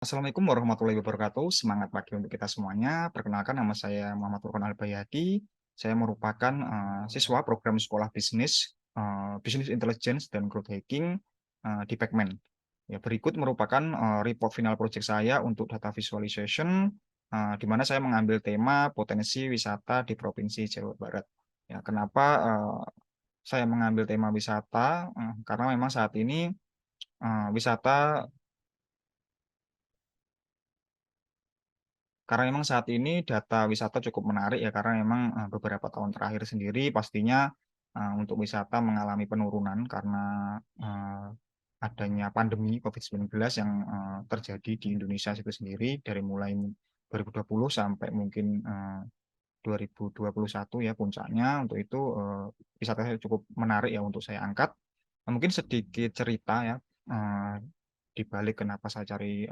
Assalamualaikum warahmatullahi wabarakatuh. Semangat pagi untuk kita semuanya. Perkenalkan nama saya Muhammad Furqan Albayati. Saya merupakan siswa program sekolah bisnis, Business Intelligence dan Growth Hacking di Pekmen. Ya, berikut merupakan report final project saya untuk data visualization, di mana saya mengambil tema potensi wisata di Provinsi Jawa Barat. Ya, kenapa saya mengambil tema wisata? Karena memang saat ini wisata Karena memang saat ini data wisata cukup menarik ya, karena memang beberapa tahun terakhir sendiri pastinya untuk wisata mengalami penurunan karena eh, adanya pandemi COVID-19 yang terjadi di Indonesia itu sendiri dari mulai 2020 sampai mungkin 2021 ya puncaknya. Untuk itu wisata cukup menarik ya untuk saya angkat. Mungkin sedikit cerita ya eh, di balik kenapa saya cari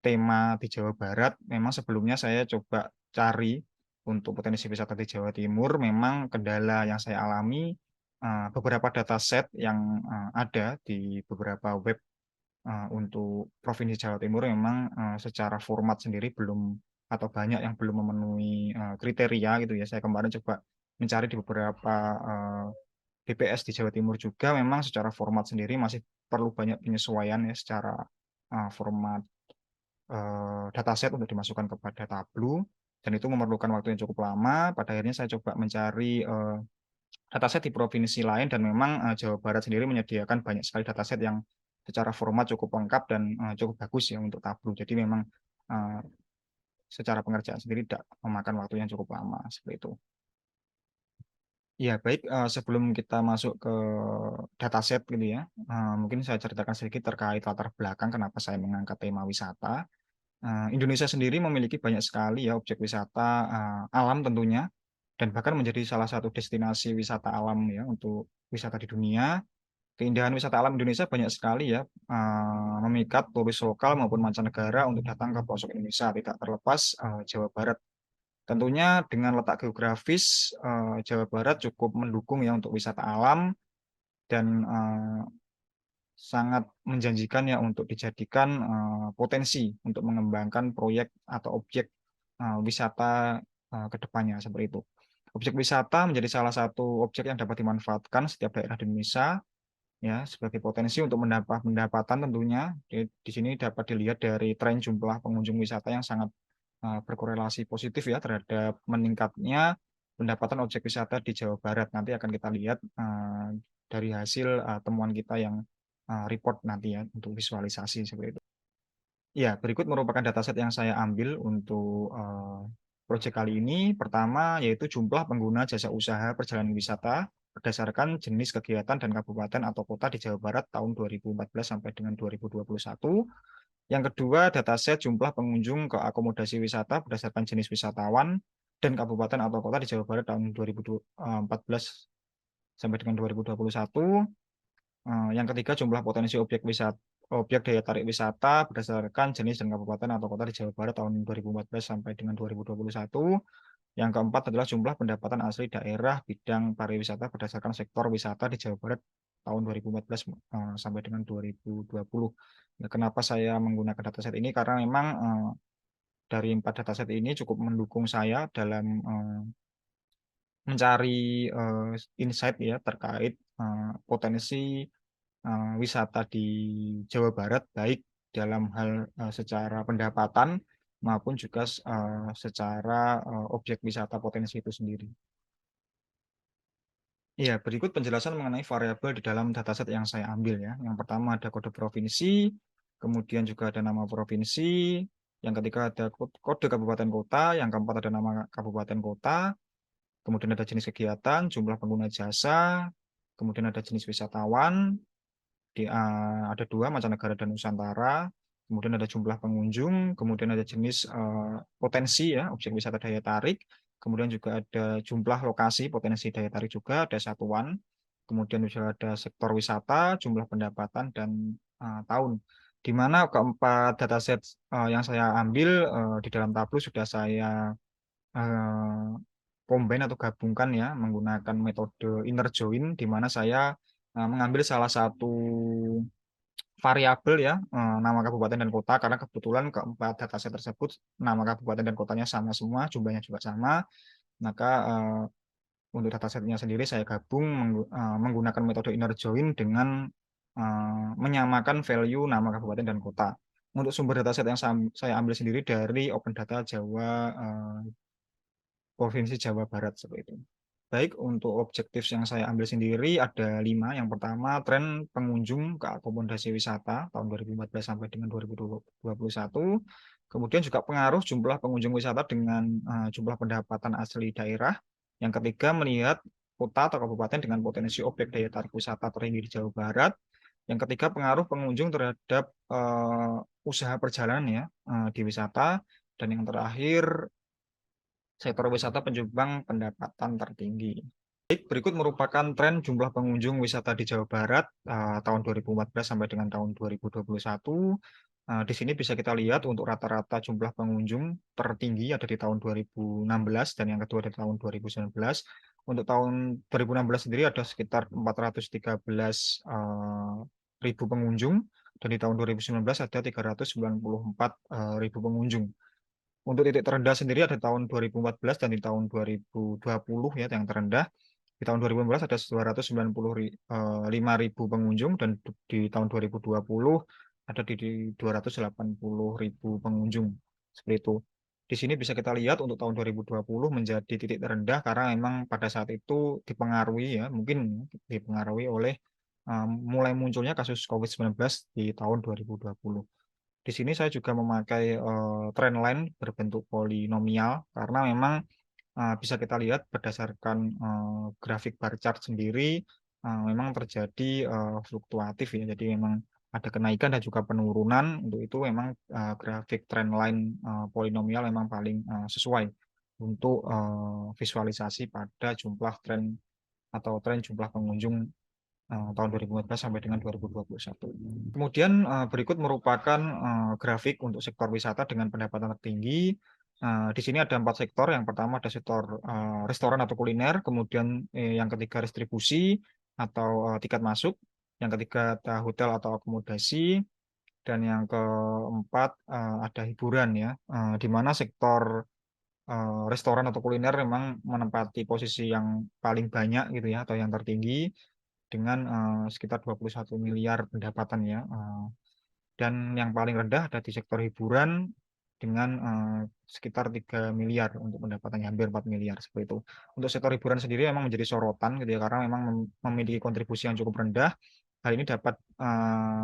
tema di Jawa Barat. Memang sebelumnya saya coba cari untuk potensi wisata di Jawa Timur. Memang kendala yang saya alami, beberapa dataset yang ada di beberapa web untuk Provinsi Jawa Timur memang secara format sendiri belum atau banyak yang belum memenuhi kriteria gitu ya. Saya kemarin coba mencari di beberapa BPS di Jawa Timur juga, memang secara format sendiri masih perlu banyak penyesuaian ya secara format dataset untuk dimasukkan kepada Tableau, dan itu memerlukan waktu yang cukup lama. Pada akhirnya saya coba mencari dataset di provinsi lain, dan memang Jawa Barat sendiri menyediakan banyak sekali dataset yang secara format cukup lengkap dan cukup bagus ya untuk Tableau. Jadi memang eh, secara pengerjaan sendiri tidak memakan waktu yang cukup lama seperti itu. Ya, baik. Sebelum kita masuk ke dataset gitu ya, mungkin saya ceritakan sedikit terkait latar belakang kenapa saya mengangkat tema wisata. Indonesia sendiri memiliki banyak sekali ya objek wisata alam tentunya, dan bahkan menjadi salah satu destinasi wisata alam ya untuk wisata di dunia. Keindahan wisata alam Indonesia banyak sekali ya, memikat turis lokal maupun mancanegara untuk datang ke pelosok Indonesia, tidak terlepas Jawa Barat. Tentunya dengan letak geografis, Jawa Barat cukup mendukung ya untuk wisata alam, dan sangat menjanjikan ya untuk dijadikan potensi untuk mengembangkan proyek atau objek wisata ke depannya seperti itu. Objek wisata menjadi salah satu objek yang dapat dimanfaatkan setiap daerah di Indonesia ya, sebagai potensi untuk mendapat pendapatan tentunya. Di sini dapat dilihat dari tren jumlah pengunjung wisata yang sangat berkorelasi positif ya terhadap meningkatnya pendapatan objek wisata di Jawa Barat. Nanti akan kita lihat dari hasil temuan kita yang report nanti ya untuk visualisasi seperti itu. Ya, berikut merupakan dataset yang saya ambil untuk proyek kali ini. Pertama, yaitu jumlah pengguna jasa usaha perjalanan wisata berdasarkan jenis kegiatan dan kabupaten atau kota di Jawa Barat tahun 2014 sampai dengan 2021. Yang kedua, dataset jumlah pengunjung ke akomodasi wisata berdasarkan jenis wisatawan dan kabupaten atau kota di Jawa Barat tahun 2014 sampai dengan 2021. Yang ketiga, jumlah potensi objek daya tarik wisata berdasarkan jenis dan kabupaten atau kota di Jawa Barat tahun 2014 sampai dengan 2021. Yang keempat adalah jumlah pendapatan asli daerah bidang pariwisata berdasarkan sektor wisata di Jawa Barat tahun 2014 sampai dengan 2020. Nah, kenapa saya menggunakan dataset ini? Karena memang dari empat dataset ini cukup mendukung saya dalam mencari insight ya terkait potensi wisata di Jawa Barat, baik dalam hal secara pendapatan maupun juga secara objek wisata potensi itu sendiri. Ya, berikut penjelasan mengenai variabel di dalam dataset yang saya ambil ya. Yang pertama ada kode provinsi, kemudian juga ada nama provinsi, yang ketiga ada kode kabupaten kota, yang keempat ada nama kabupaten kota, kemudian ada jenis kegiatan, jumlah pengguna jasa, kemudian ada jenis wisatawan, ada dua, mancanegara dan Nusantara, kemudian ada jumlah pengunjung, kemudian ada jenis potensi ya, objek wisata daya tarik, kemudian juga ada jumlah lokasi potensi daya tarik juga, ada satuan, kemudian juga ada sektor wisata, jumlah pendapatan, dan tahun. Di mana keempat dataset yang saya ambil di dalam tabel sudah saya eh, combine atau gabungkan ya menggunakan metode inner join, di mana saya mengambil salah satu variabel ya, nama kabupaten dan kota, karena kebetulan keempat dataset tersebut nama kabupaten dan kotanya sama semua, jumlahnya juga sama. Maka untuk datasetnya sendiri saya gabung menggunakan metode inner join dengan menyamakan value nama kabupaten dan kota. Untuk sumber dataset yang saya ambil sendiri dari Open Data Jawa, Provinsi Jawa Barat seperti itu. Baik, untuk objektif yang saya ambil sendiri ada 5. Yang pertama, tren pengunjung ke akomodasi wisata tahun 2014 sampai dengan 2021. Kemudian juga pengaruh jumlah pengunjung wisata dengan jumlah pendapatan asli daerah. Yang ketiga, melihat kota atau kabupaten dengan potensi objek daya tarik wisata tertinggi di Jawa Barat. Yang ketiga, pengaruh pengunjung terhadap usaha perjalanan ya di wisata. Dan yang terakhir, sektor wisata penyumbang pendapatan tertinggi. Berikut merupakan tren jumlah pengunjung wisata di Jawa Barat tahun 2014 sampai dengan tahun 2021. Di sini bisa kita lihat untuk rata-rata jumlah pengunjung tertinggi ada di tahun 2016 dan yang kedua di tahun 2019. Untuk tahun 2016 sendiri ada sekitar 413 ribu pengunjung dan di tahun 2019 ada 394 ribu pengunjung. Untuk titik terendah sendiri ada tahun 2014 dan di tahun 2020 ya yang terendah. Di tahun 2015 ada 295 ribu pengunjung dan di tahun 2020 ada di 280 ribu pengunjung. Seperti itu. Di sini bisa kita lihat untuk tahun 2020 menjadi titik terendah karena memang pada saat itu dipengaruhi ya, mungkin dipengaruhi oleh mulai munculnya kasus COVID-19 di tahun 2020. Di sini saya juga memakai trendline berbentuk polinomial karena memang bisa kita lihat berdasarkan grafik bar chart sendiri memang terjadi fluktuatif ya. Jadi memang ada kenaikan dan juga penurunan. Untuk itu memang grafik trendline polinomial memang paling sesuai untuk visualisasi pada jumlah tren atau tren jumlah pengunjung tahun 2014 sampai dengan 2021. Kemudian berikut merupakan grafik untuk sektor wisata dengan pendapatan tertinggi. Di sini ada 4 sektor. Yang pertama ada sektor restoran atau kuliner, kemudian yang ketiga distribusi atau tiket masuk, yang ketiga ada hotel atau akomodasi, dan yang keempat ada hiburan ya, di mana sektor restoran atau kuliner memang menempati posisi yang paling banyak gitu ya atau yang tertinggi dengan sekitar 21 miliar pendapatan ya. Dan yang paling rendah ada di sektor hiburan dengan sekitar 3 miliar untuk pendapatannya, hampir 4 miliar seperti itu. Untuk sektor hiburan sendiri memang menjadi sorotan gitu ya, karena memang memiliki kontribusi yang cukup rendah. Hal ini dapat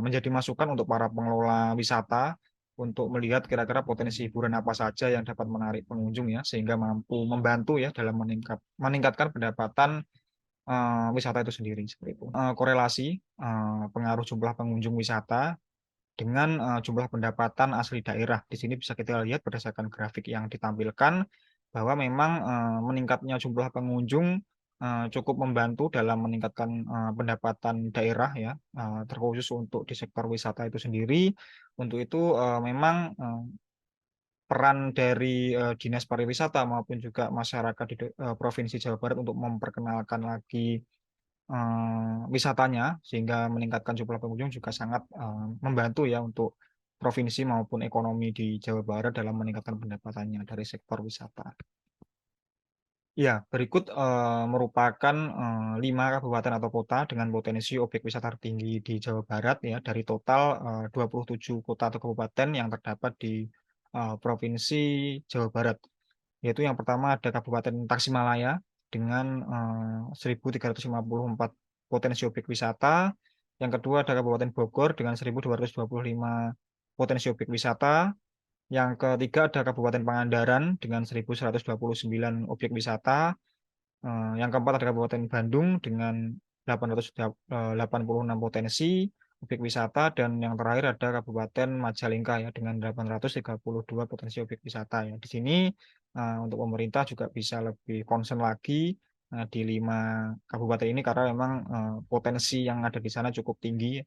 menjadi masukan untuk para pengelola wisata untuk melihat kira-kira potensi hiburan apa saja yang dapat menarik pengunjung ya, sehingga mampu membantu ya dalam meningkatkan pendapatan wisata itu sendiri seperti itu. Korelasi pengaruh jumlah pengunjung wisata dengan jumlah pendapatan asli daerah. Di sini bisa kita lihat berdasarkan grafik yang ditampilkan bahwa memang meningkatnya jumlah pengunjung cukup membantu dalam meningkatkan pendapatan daerah ya, terkhusus untuk di sektor wisata itu sendiri. Untuk itu memang peran dari Dinas Pariwisata maupun juga masyarakat di Provinsi Jawa Barat untuk memperkenalkan lagi wisatanya sehingga meningkatkan jumlah pengunjung juga sangat membantu ya untuk provinsi maupun ekonomi di Jawa Barat dalam meningkatkan pendapatannya dari sektor wisata. Ya, berikut merupakan 5 kabupaten atau kota dengan potensi objek wisata tertinggi di Jawa Barat ya dari total 27 kota atau kabupaten yang terdapat di Provinsi Jawa Barat. Yaitu yang pertama ada Kabupaten Tasikmalaya dengan 1.354 potensi objek wisata. Yang kedua ada Kabupaten Bogor dengan 1.225 potensi objek wisata. Yang ketiga ada Kabupaten Pangandaran dengan 1.129 objek wisata. Yang keempat ada Kabupaten Bandung dengan 886 potensi objek wisata dan yang terakhir ada Kabupaten Majalengka ya dengan 832 potensi objek wisata ya. Di sini untuk pemerintah juga bisa lebih concern lagi di 5 kabupaten ini karena memang potensi yang ada di sana cukup tinggi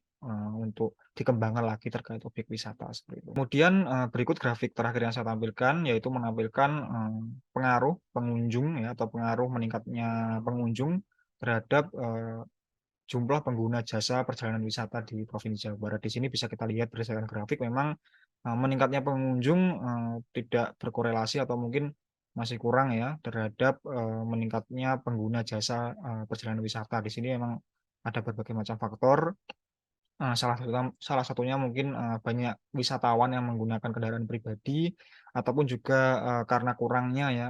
untuk dikembangkan lagi terkait objek wisata seperti itu. Kemudian berikut grafik terakhir yang saya tampilkan yaitu menampilkan pengaruh pengunjung ya atau pengaruh meningkatnya pengunjung terhadap jumlah pengguna jasa perjalanan wisata di Provinsi Jawa Barat. Di sini bisa kita lihat berdasarkan grafik memang meningkatnya pengunjung tidak berkorelasi atau mungkin masih kurang ya terhadap meningkatnya pengguna jasa perjalanan wisata. Di sini memang ada berbagai macam faktor. Salah satunya mungkin banyak wisatawan yang menggunakan kendaraan pribadi ataupun juga karena kurangnya ya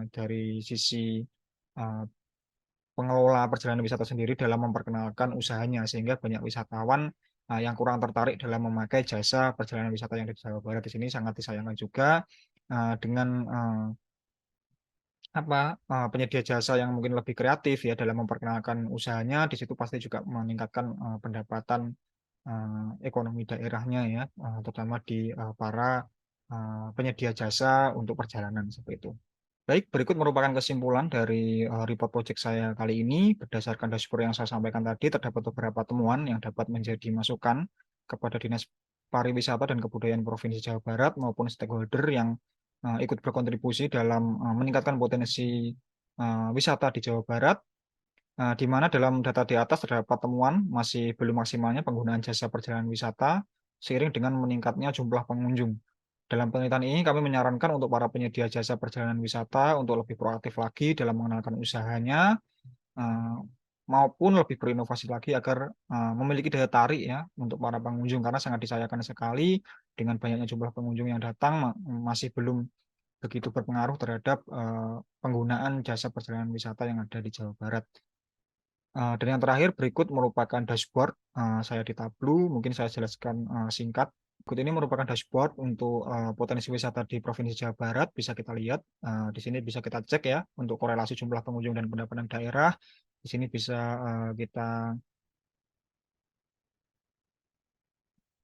dari sisi eh, pengelola perjalanan wisata sendiri dalam memperkenalkan usahanya sehingga banyak wisatawan yang kurang tertarik dalam memakai jasa perjalanan wisata yang di Jawa Barat. Di sini sangat disayangkan juga dengan penyedia jasa yang mungkin lebih kreatif ya dalam memperkenalkan usahanya. Di situ pasti juga meningkatkan pendapatan ekonomi daerahnya ya, terutama di para penyedia jasa untuk perjalanan seperti itu. Baik, berikut merupakan kesimpulan dari report project saya kali ini. Berdasarkan dashboard yang saya sampaikan tadi, terdapat beberapa temuan yang dapat menjadi masukan kepada Dinas Pariwisata dan Kebudayaan Provinsi Jawa Barat maupun stakeholder yang ikut berkontribusi dalam meningkatkan potensi wisata di Jawa Barat. Di mana dalam data di atas terdapat temuan masih belum maksimalnya penggunaan jasa perjalanan wisata seiring dengan meningkatnya jumlah pengunjung. Dalam penelitian ini kami menyarankan untuk para penyedia jasa perjalanan wisata untuk lebih proaktif lagi dalam mengenalkan usahanya eh, maupun lebih berinovasi lagi agar memiliki daya tarik ya untuk para pengunjung karena sangat disayangkan sekali dengan banyaknya jumlah pengunjung yang datang masih belum begitu berpengaruh terhadap penggunaan jasa perjalanan wisata yang ada di Jawa Barat. Dan yang terakhir berikut merupakan dashboard saya di Tableau, mungkin saya jelaskan singkat. Berikut ini merupakan dashboard untuk potensi wisata di Provinsi Jawa Barat. Bisa kita lihat di sini bisa kita cek ya untuk korelasi jumlah pengunjung dan pendapatan daerah. Di sini bisa kita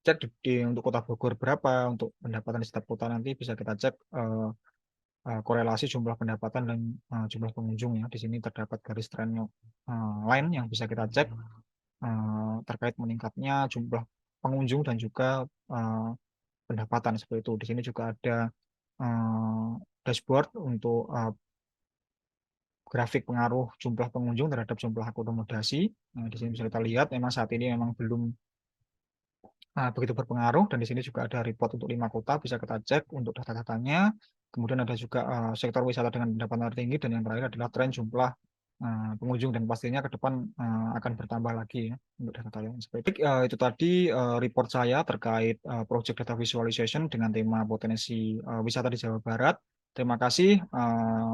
cek untuk Kota Bogor berapa, untuk pendapatan di setiap kota nanti bisa kita cek korelasi jumlah pendapatan dan jumlah pengunjung ya. Di sini terdapat garis trennya line yang bisa kita cek terkait meningkatnya jumlah pengunjung dan juga eh, pendapatan seperti itu. Di sini juga ada eh, dashboard untuk grafik pengaruh jumlah pengunjung terhadap jumlah akomodasi. Nah, di sini bisa kita lihat memang saat ini memang belum begitu berpengaruh dan di sini juga ada report untuk 5 kota bisa kita cek untuk data-datanya. Kemudian ada juga sektor wisata dengan pendapatan tertinggi dan yang terakhir adalah tren jumlah pengunjung dan pastinya ke depan akan bertambah lagi ya untuk data yang seperti itu. Itu tadi report saya terkait project data visualization dengan tema potensi wisata di Jawa Barat. Terima kasih.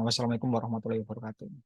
Wassalamualaikum warahmatullahi wabarakatuh.